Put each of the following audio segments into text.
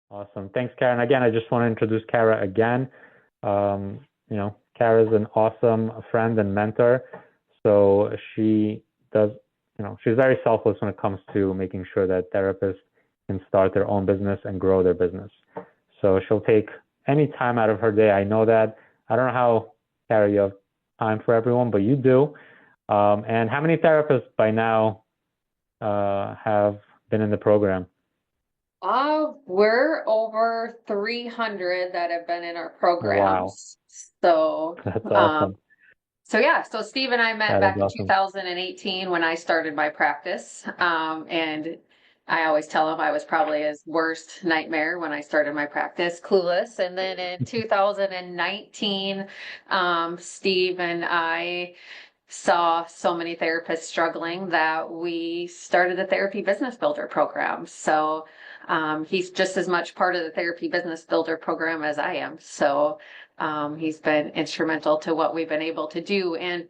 Awesome. Thanks, Karen. Again, I just want to introduce Kara again. Kara's an awesome friend and mentor. So she does, she's very selfless when it comes to making sure that therapists can start their own business and grow their business. So she'll take any time out of her day. I know that. I don't know how, Kara, you have time for everyone, but you do. And how many therapists by now have been in the program? We're over 300 that have been in our Wow, programs. So, that's um, awesome. so Steve and I met That is back in awesome. 2018 when I started my practice. And I always tell him I was probably his worst nightmare when I started my practice, clueless. And then in 2019, Steve and I saw so many therapists struggling that we started the Therapy Business Builder program. So he's just as much part of the Therapy Business Builder program as I am. So he's been instrumental to what we've been able to do. And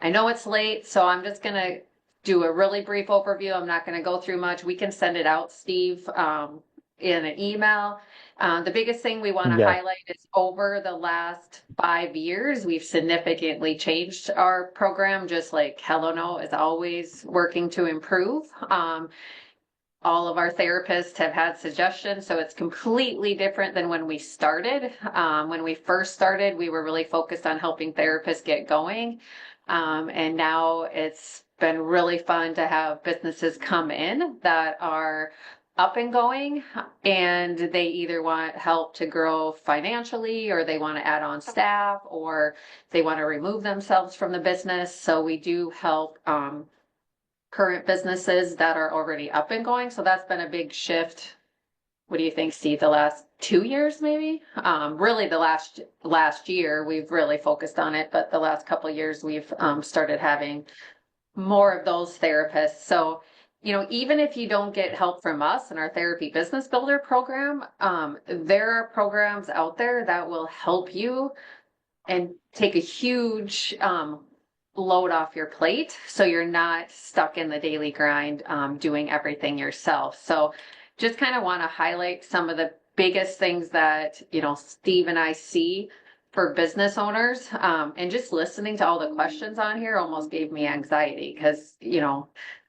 I know it's late, so I'm just going to do a really brief overview. I'm not going to go through much. We can send it out, Steve, in an email. The biggest thing we want to Yes. highlight is over the last 5 years, we've significantly changed our program, just like Hello No is always working to improve. All of our therapists have had suggestions, so it's completely different than when we started. When we first started, we were really focused on helping therapists get going. And now it's been really fun to have businesses come in that are up and going, and they either want help to grow financially, or they want to add on staff, or they want to remove themselves from the business. So we do help current businesses that are already up and going. So that's been a big shift. What do you think, Steve? The last 2 years, maybe? Really, the last year we've really focused on it, but the last couple of years we've started having more of those therapists. So, even if you don't get help from us in our Therapy Business Builder program, there are programs out there that will help you and take a huge load off your plate, so you're not stuck in the daily grind doing everything yourself. So just kind of want to highlight some of the biggest things that Steve and I see for business owners, and just listening to all the questions on here almost gave me anxiety, because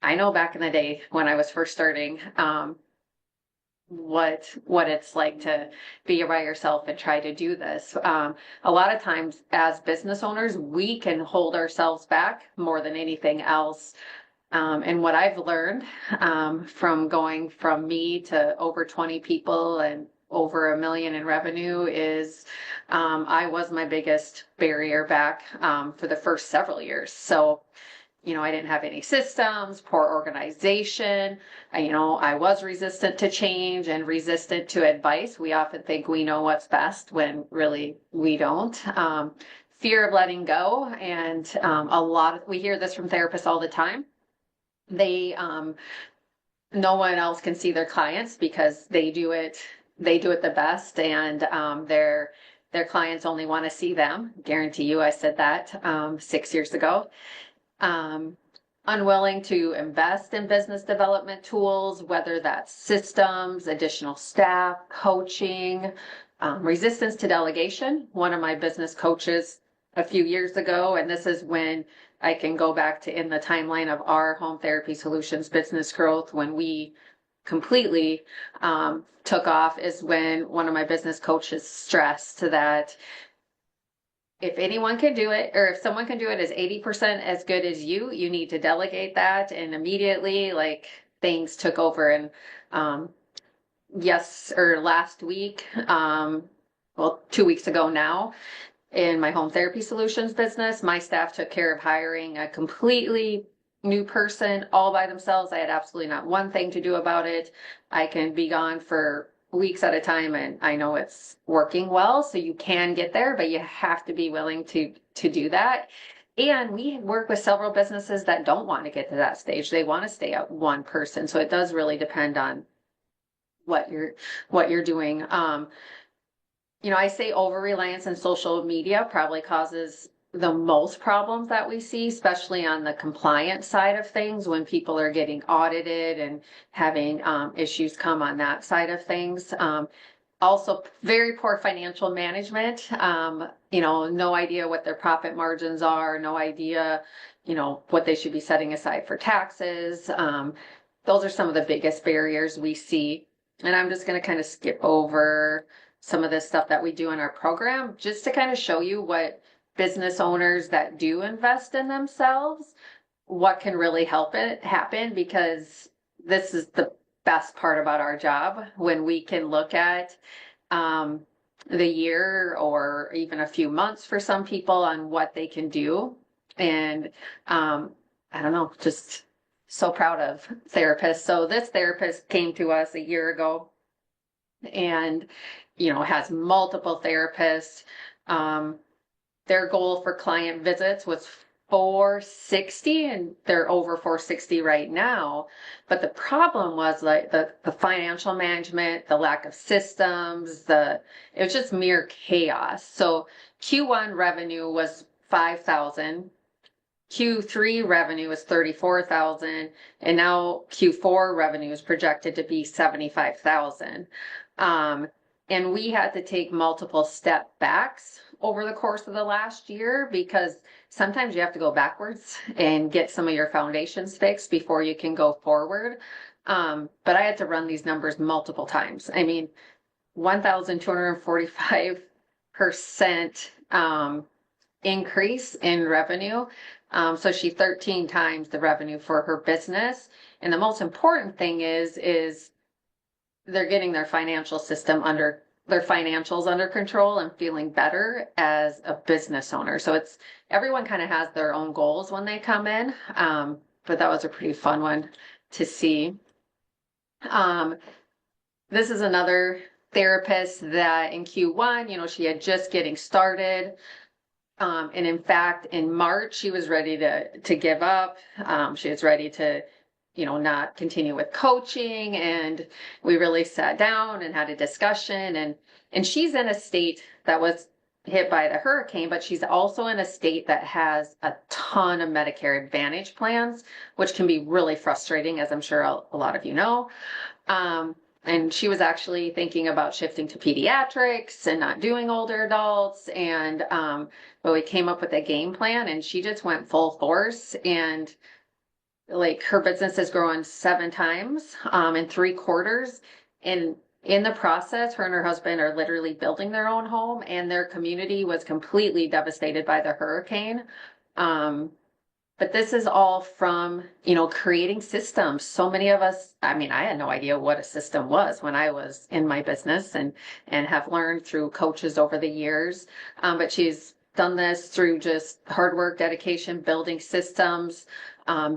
I know back in the day when I was first starting, what it's like to be by yourself and try to do this. A lot of times as business owners, we can hold ourselves back more than anything else. And what I've learned from going from me to over 20 people and over 1 million in revenue is I was my biggest barrier back for the first several years. So I didn't have any systems, poor organization. I was resistant to change and resistant to advice. We often think we know what's best when really we don't. Fear of letting go. And we hear this from therapists all the time. No one else can see their clients because they do it the best, and their clients only want to see them. Guarantee you, I said that 6 years ago. um, Unwilling to invest in business development tools, whether that's systems, additional staff, coaching, resistance to delegation. One of my business coaches a few years ago, and this is when I can go back to in the timeline of our home therapy solutions business growth, when we completely took off, is when one of my business coaches stressed that if anyone can do it, or if someone can do it as 80% as good as you need to delegate that. And immediately, like, things took over. And last week, well, 2 weeks ago now, in my home therapy solutions business, my staff took care of hiring a completely new person all by themselves. I had absolutely not one thing to do about it. I can be gone for weeks at a time, and I know it's working well, so you can get there, but you have to be willing to do that. And we work with several businesses that don't want to get to that stage. They want to stay at one person. So it does really depend on what you're doing. I say over reliance on social media probably causes the most problems that we see, especially on the compliance side of things, when people are getting audited and having issues come on that side of things. Also, very poor financial management. No idea what their profit margins are, no idea, what they should be setting aside for taxes. Those are some of the biggest barriers we see. And I'm just going to kind of skip over some of the stuff that we do in our program just to kind of show you what business owners that do invest in themselves, what can really help it happen, because this is the best part about our job, when we can look at the year or even a few months for some people on what they can do. And I don't know, just so proud of therapists. So this therapist came to us a year ago and, has multiple therapists. Their goal for client visits was 460, and they're over 460 right now. But the problem was like the financial management, the lack of systems, it was just mere chaos. So Q1 revenue was 5,000. Q3 revenue is 34,000, and now Q4 revenue is projected to be 75,000. And we had to take multiple step backs over the course of the last year, because sometimes you have to go backwards and get some of your foundations fixed before you can go forward. But I had to run these numbers multiple times. I mean, 1,245% increase in revenue. So she 13 times the revenue for her business. And the most important thing is they're getting their financials under control and feeling better as a business owner. So everyone kind of has their own goals when they come in. But that was a pretty fun one to see. This is another therapist that in Q1, she had just getting started. And in fact, in March, she was ready to give up. She was ready to, not continue with coaching. And we really sat down and had a discussion. And she's in a state that was hit by the hurricane, but she's also in a state that has a ton of Medicare Advantage plans, which can be really frustrating, as I'm sure a lot of you know. And she was actually thinking about shifting to pediatrics and not doing older adults. And but we came up with a game plan, and she just went full force. And like, her business has grown 7 times in 3 quarters. And in the process, her and her husband are literally building their own home, and their community was completely devastated by the hurricane. But this is all from, creating systems. So many of us, I mean, I had no idea what a system was when I was in my business, and have learned through coaches over the years. But she's done this through just hard work, dedication, building systems,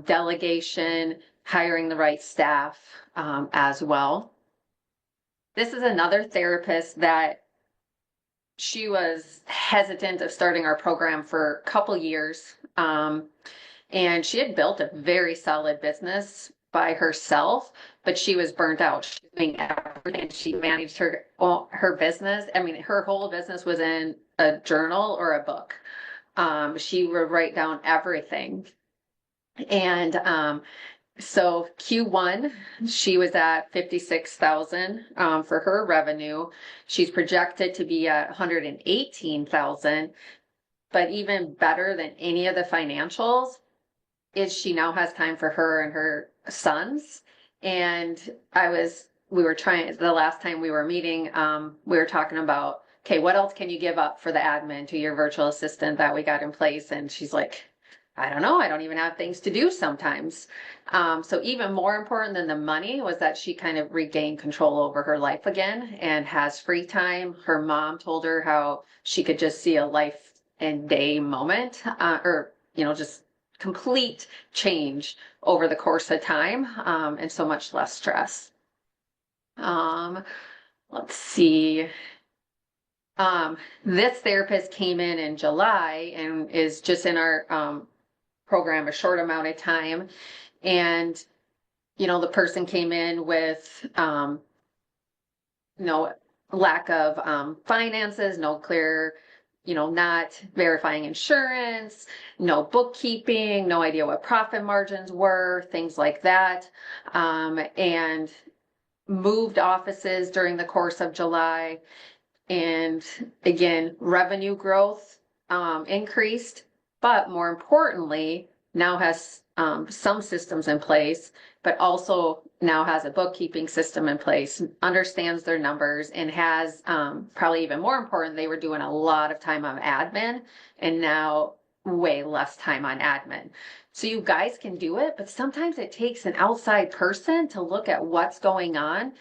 delegation, hiring the right staff as well. This is another therapist that she was hesitant of starting our program for a couple years. And she had built a very solid business by herself, but she was burnt out. She was doing everything. She managed her business. I mean, her whole business was in a journal or a book. She would write down everything. And so Q1, she was at 56,000 for her revenue. She's projected to be at 118,000, but even better than any of the financials is she now has time for her and her sons. And we were trying, the last time we were meeting, we were talking about, okay, what else can you give up for the admin to your virtual assistant that we got in place? And she's like, I don't know, I don't even have things to do sometimes. So even more important than the money was that she kind of regained control over her life again and has free time. Her mom told her how she could just see a life and day moment, or, just complete change over the course of time, and so much less stress. Let's see. This therapist came in July and is just in our program a short amount of time. And, the person came in with, lack of finances, no clear, not verifying insurance, no bookkeeping, no idea what profit margins were, things like that. And moved offices during the course of July. And again, revenue growth increased, but more importantly, now has some systems in place, but also now has a bookkeeping system in place, understands their numbers, and has probably even more important, they were doing a lot of time on admin and now way less time on admin. So you guys can do it, but sometimes it takes an outside person to look at what's going on.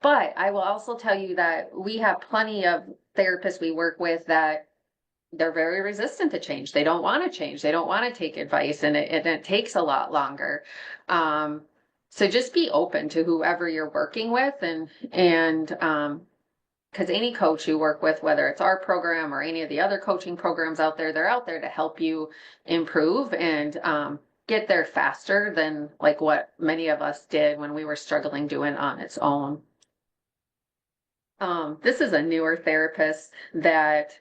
But I will also tell you that we have plenty of therapists we work with that they're very resistant to change. They don't want to change. They don't want to take advice, and it takes a lot longer. So just be open to whoever you're working with, and because any coach you work with, whether it's our program or any of the other coaching programs out there, they're out there to help you improve and get there faster than like what many of us did when we were struggling doing on its own. This is a newer therapist that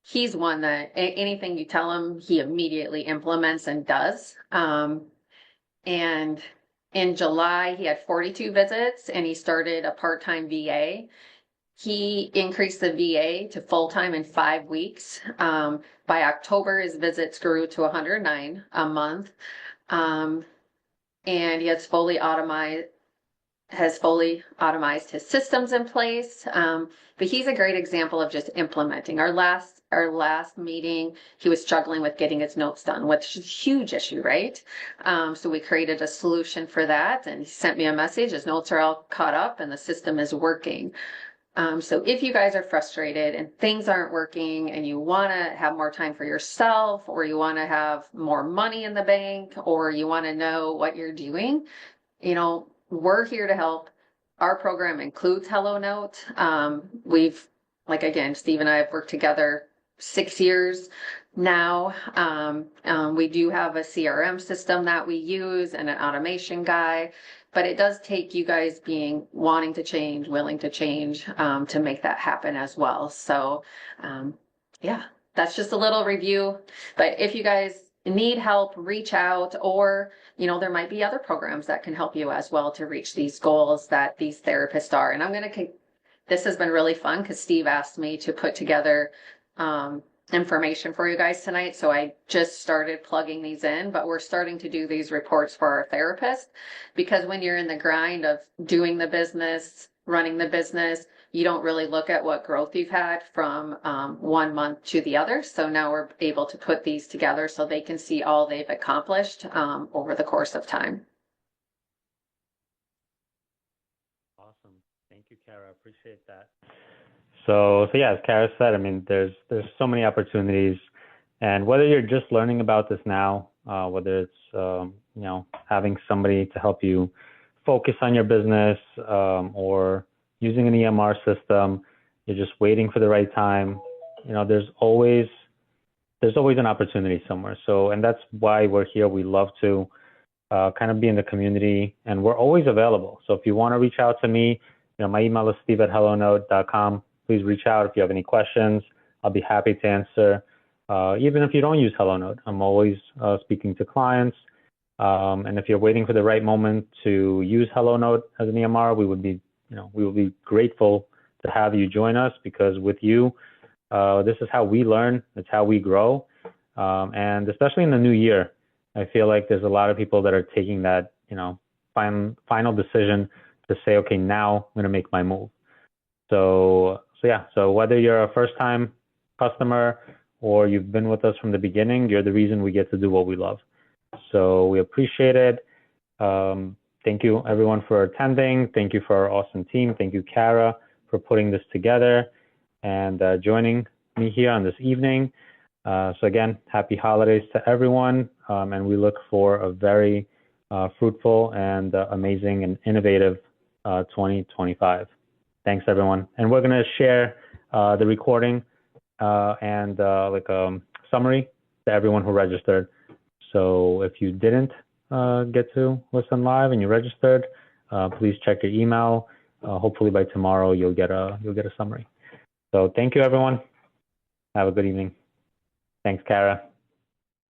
he's one that anything you tell him, he immediately implements and does. And in July, he had 42 visits and he started a part-time VA. He increased the VA to full-time in 5 weeks. By October, his visits grew to 109 a month. And he has fully automized his systems in place. But he's a great example of just implementing. Our last meeting, he was struggling with getting his notes done, which is a huge issue, right? So we created a solution for that, and he sent me a message. His notes are all caught up and the system is working. So if you guys are frustrated and things aren't working and you want to have more time for yourself, or you want to have more money in the bank, or you want to know what you're doing, we're here to help. Our program includes HelloNote. Again, Steve and I have worked together 6 years now. We do have a CRM system that we use and an automation guy, but it does take you guys wanting to change, willing to change, to make that happen as well. So, yeah, that's just a little review. But if you guys need help, reach out, or there might be other programs that can help you as well to reach these goals that these therapists are. And this has been really fun because Steve asked me to put together information for you guys tonight. So I just started plugging these in, but we're starting to do these reports for our therapists, because when you're in the grind of doing the business, running the business, you don't really look at what growth you've had from 1 month to the other. So now we're able to put these together so they can see all they've accomplished over the course of time. Awesome. Thank you, Kara. I appreciate that. So yeah, as Kara said, I mean, there's so many opportunities, and whether you're just learning about this now, whether it's having somebody to help you focus on your business, or using an EMR system, you're just waiting for the right time. There's always an opportunity somewhere. So, and that's why we're here. We love to kind of be in the community, and we're always available. So if you want to reach out to me, my email is steve@hellonote.com. Please reach out if you have any questions. I'll be happy to answer. Even if you don't use HelloNote, I'm always speaking to clients. And if you're waiting for the right moment to use HelloNote as an EMR, we would be grateful to have you join us, because with you, this is how we learn. It's how we grow. And especially in the new year, I feel like there's a lot of people that are taking that, final decision to say, okay, now I'm going to make my move. So whether you're a first-time customer or you've been with us from the beginning, you're the reason we get to do what we love. So we appreciate it. Thank you, everyone, for attending. Thank you for our awesome team. Thank you, Kara, for putting this together and joining me here on this evening. So again, happy holidays to everyone, and we look for a very fruitful and amazing and innovative 2025. Thanks, everyone. And we're going to share the recording and summary to everyone who registered. So if you didn't get to listen live and you registered, please check your email. Hopefully by tomorrow you'll get a summary. So thank you, everyone. Have a good evening. Thanks, Kara.